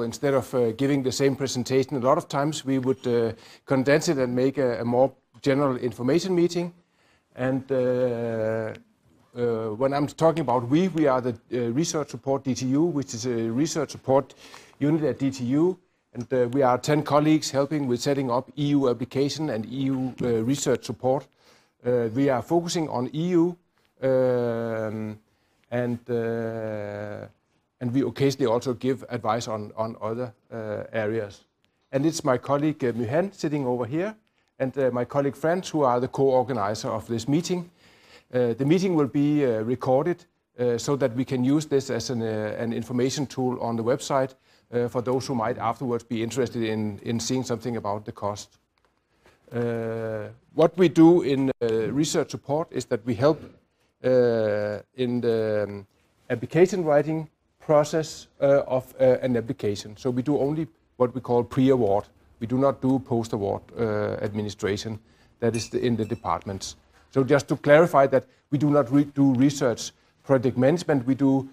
instead of giving the same presentation, a lot of times we would condense it and make a more general information meeting. And when I'm talking about we are the Research Support DTU, which is a research support unit at DTU. And we are 10 colleagues helping with setting up EU application and EU research support. We are focusing on EU and we occasionally also give advice on other areas. And it's my colleague Myhan sitting over here, and my colleague Frans, who are the co-organizer of this meeting. The meeting will be recorded so that we can use this as an information tool on the website for those who might afterwards be interested in seeing something about the cost. What we do in research support is that we help in the application writing process of an application. So we do only what we call pre-award. We do not do post-award administration. That is in the departments. So just to clarify that we do not do research project management, we do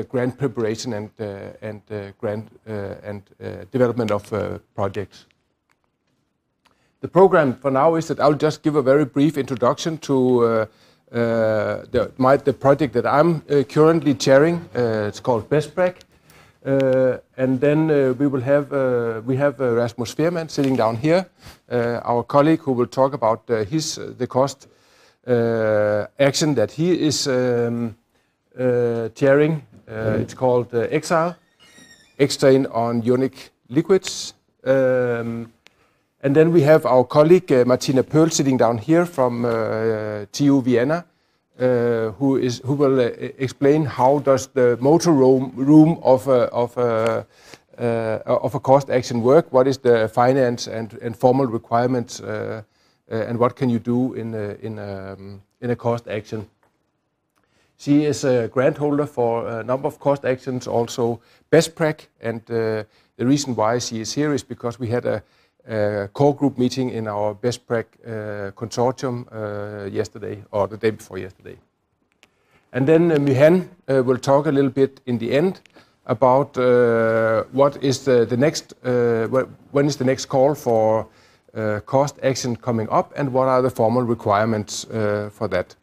grant preparation and grant and development of projects. The program for now is that I'll just give a very brief introduction to the project that I'm currently chairing. It's called BestPrac. And then we have Rasmus Fehrmann sitting down here, our colleague who will talk about the cost action that he is chairing. It's called Extrain on Ionic Liquids. And then we have our colleague Martina Pöhl sitting down here from TU Vienna, who will explain how does the motor room of a cost action work. What is the finance and formal requirements, and what can you do in a cost action? She is a grant holder for a number of cost actions, also BestPrac, and the reason why she is here is because we had a core group meeting in our BestPrac consortium yesterday, or the day before yesterday. And then Myhan will talk a little bit in the end about what is the next, when is the next call for cost action coming up, and what are the formal requirements for that.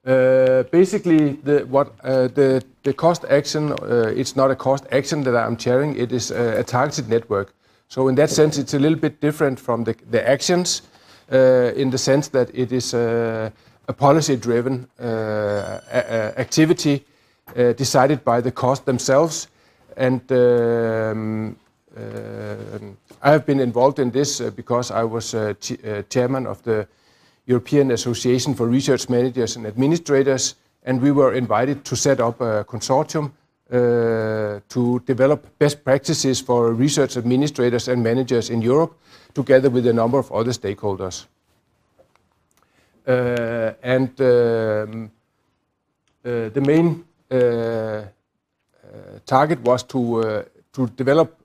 Basically, the cost action, it's not a cost action that I'm chairing, it is a targeted network. So in that sense, it's a little bit different from the actions in the sense that it is a policy-driven activity decided by the cost themselves. And I have been involved in this because I was chairman of the European Association for Research Managers and Administrators, and we were invited to set up a consortium to develop best practices for research administrators and managers in Europe, together with a number of other stakeholders. The main target was to develop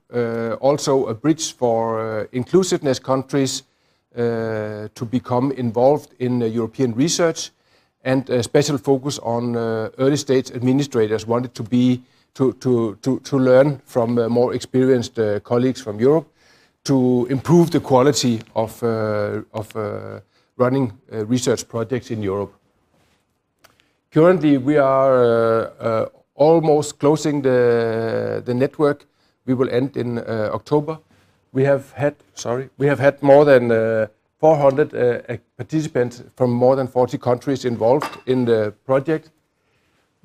also a bridge for inclusiveness countries to become involved in European research, and a special focus on early stage administrators wanted to learn from more experienced colleagues from Europe to improve the quality of running research projects in Europe. Currently, we are almost closing the network. We will end in October. We have had more than 400 participants from more than 40 countries involved in the project.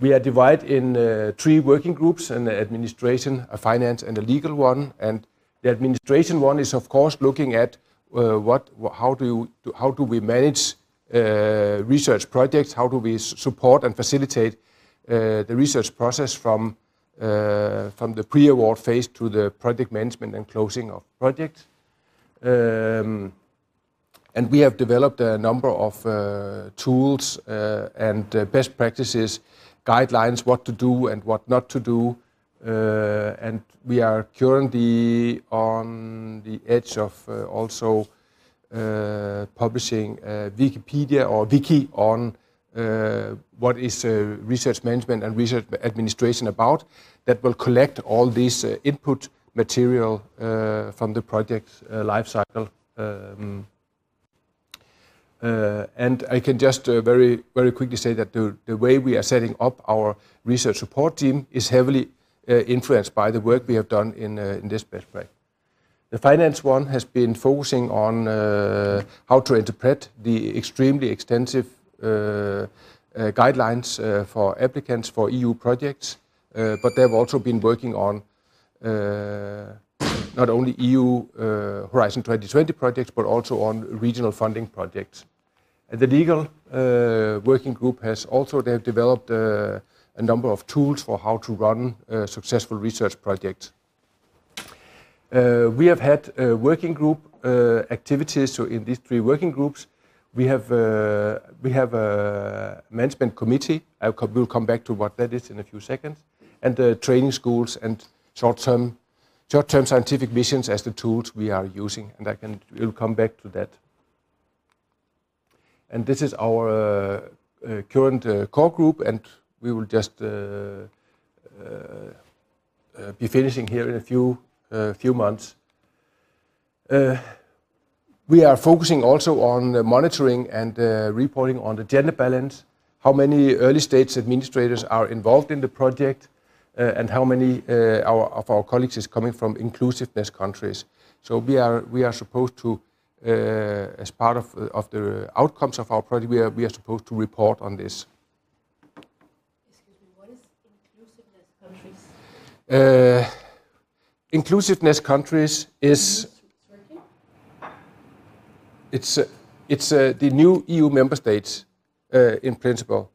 We are divided in 3 working groups: an administration, a finance, and a legal one. And the administration one is, of course, looking at how do we manage research projects? How do we support and facilitate the research process from the pre-award phase to the project management and closing of projects. And we have developed a number of tools and best practices, guidelines, what to do and what not to do. And we are currently on the edge of also publishing Wikipedia or wiki on what is research management and research administration about, that will collect all this input material from the project's life cycle. And I can just very quickly say that the way we are setting up our research support team is heavily influenced by the work we have done in this best practice. The finance one has been focusing on how to interpret the extremely extensive guidelines for applicants for EU projects, but they have also been working on not only EU Horizon 2020 projects, but also on regional funding projects. And the legal working group has also, they have developed a number of tools for how to run successful research projects. We have had working group activities. So in these 3 working groups, we have a management committee. We'll come back to what that is in a few seconds, and training schools and short-term scientific missions as the tools we are using, and we'll come back to that. And this is our current core group, and we will just be finishing here in a few months. We are focusing also on monitoring and reporting on the gender balance, how many early stage administrators are involved in the project, and how many of our colleagues is coming from inclusiveness countries. So we are supposed to, as part of the outcomes of our project, we are supposed to report on this. Excuse me, what is inclusiveness countries? Inclusiveness countries is it's the new EU member states in principle,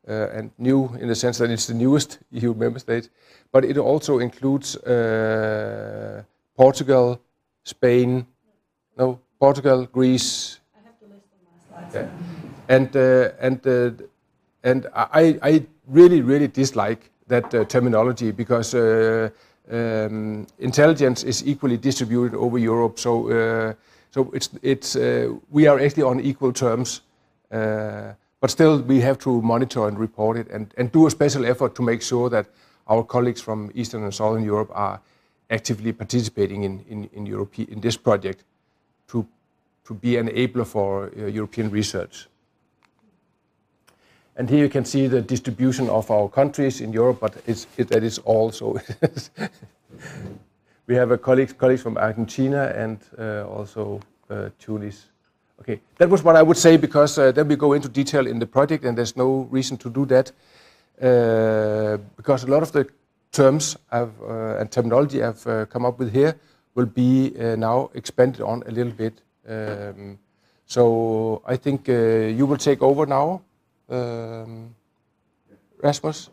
and new in the sense that it's the newest EU member state, but it also includes Portugal, Spain, Portugal, Greece. I have the list on my slides. Yeah. And I really dislike that terminology, because intelligence is equally distributed over Europe. So we are actually on equal terms, but still we have to monitor and report it, and do a special effort to make sure that our colleagues from Eastern and Southern Europe are actively participating in this project to be an enabler for European research. And here you can see the distribution of our countries in Europe, but that is also. We have colleagues from Argentina and also Tunis. Okay, that was what I would say, because then we go into detail in the project, and there's no reason to do that, because a lot of the terms and terminology I've come up with here will be now expanded on a little bit. So I think you will take over now, Rasmus.